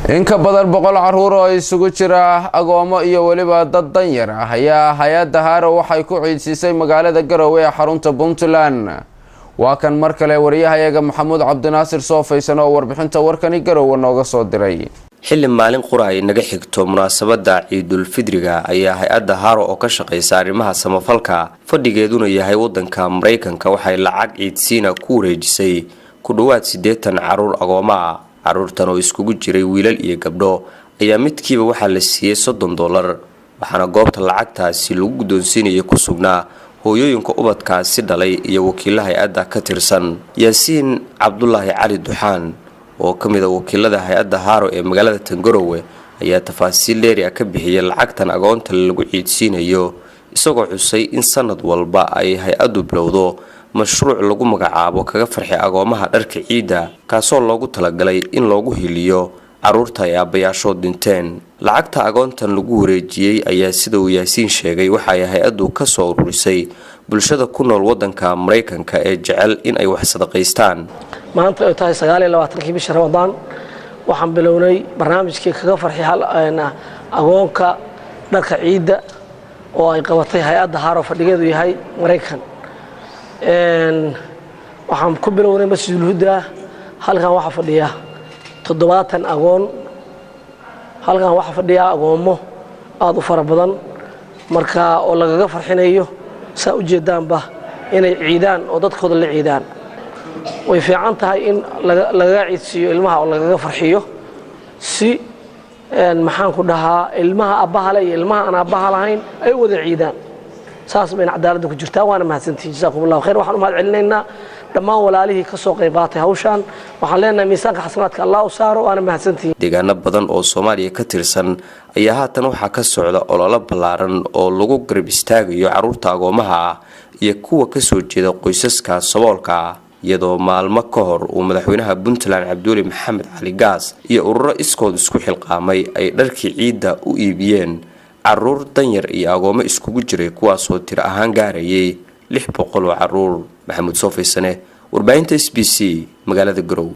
in ka badan 100 caruur oo isugu jira agoomo iyo waliba dad danyar ah ayaa hay'adda Haro waxay ku ciidsiisay magaalada Garowe ee xarunta Puntland. waa kan mar kale wariyahayaga Maxamuud Cabdinaasir Soofaysan oo warbixinta warkani Garowe nooga soo diray. xilli maalin quraay naga xigto munaasabada Ciidul Fidriga ayaa hay'adda Haro oo ka shaqeysa arrimaha samafalka fadhigeeduna yahay wadanka Mareykanka waxay lacag ciidsiina ku wareejisay ku dhawaad 80 caruur agoomo ah. caruurtan oo iskugu jiray wiilal iyo gabdho ayaa midkiiba waxa la siiyay $30 waxaana goobta lacagtaasi lagu guddoonsiinayay ku sugnaa hooyooyinka ubadkaasi dhalay iyo wakiilada hay'adda ka tirsan. Yaasiin Cabdullaahi Cali Duxaan oo kamid ah wakiilada hay'adda Haro ee magaalada Garowe ayaa tafaasiil dheeri ah ka bixiyay lacagtan agoonta lagu ciidsiinayo isagoo xusay in sanad walba ay hay'addu bilowdo mashruuc lagu magacaabo kaga farxi agoomaha dharka ciida kaasoo loogu talagalay in loogu hiliyo caruurta ay aabayaashood dhinteen. lacagta agoontan lagu wareejiyay ayaa sida uu Yaasiin sheegay waxa ay hay'addu ka soo ururisay bulshada ku nool wadanka Mareykanka ee jecel in ay wax sadaqaystaan. maanta ay tahay 29 bisha Ramadaan waxaan bilownay barnaamijkii kaga farxi agoonka dharka ciida oo ay qabatay hay'adda Haro fadhigeedu yahay Mareykan. waxaan ku bilownay Masjidul Huda halkan waxa fadhiya 70 agoon halkan waxa fadhiya agoomo aad u fara badan marka oo lagaga farxinayo saa u jeedaanba inay ciidaan oo dadkooda la ciidaan way fiican tahay in laga ciidsiyo ilmaha oo lagaga farxiyo si maxaan ku dhahaa ilmaha abaha iyo ilmaha aan abaha lahayn ay wada ciidaan saas bayna cadaaladda ku jirtaa waana mahadsantiin jazakumullahu khayr. waxaan u mahad celinaynaa dhammaan walaalihii ka soo qayb qaatay hawshan waxaan leenahay miisaanka xasanaadka Allah u saaro waana mahadsantiin. deegaano badan oo Soomaaliya ka tirsan ayaa haatan waxa ka socda olole ballaaran oo lagu garab istaagayo caruurta agoomaha ah iyo kuwa ka soo jeeda qoysaska saboolka ah iyadoo maalmo ka hor uu madaxweynaha Puntland Cabdulle Maxamed Cali Gaas iyo ururo iskood isku xilqaamay ay dharkii ciida u iibiyeen caruur danyar iyo agoomo iskugu jiray kuwaas oo tir ahaan gaarayay 600 caruur. Maxamuud Soofaysan warbaahinta SBC magaalada Garowe.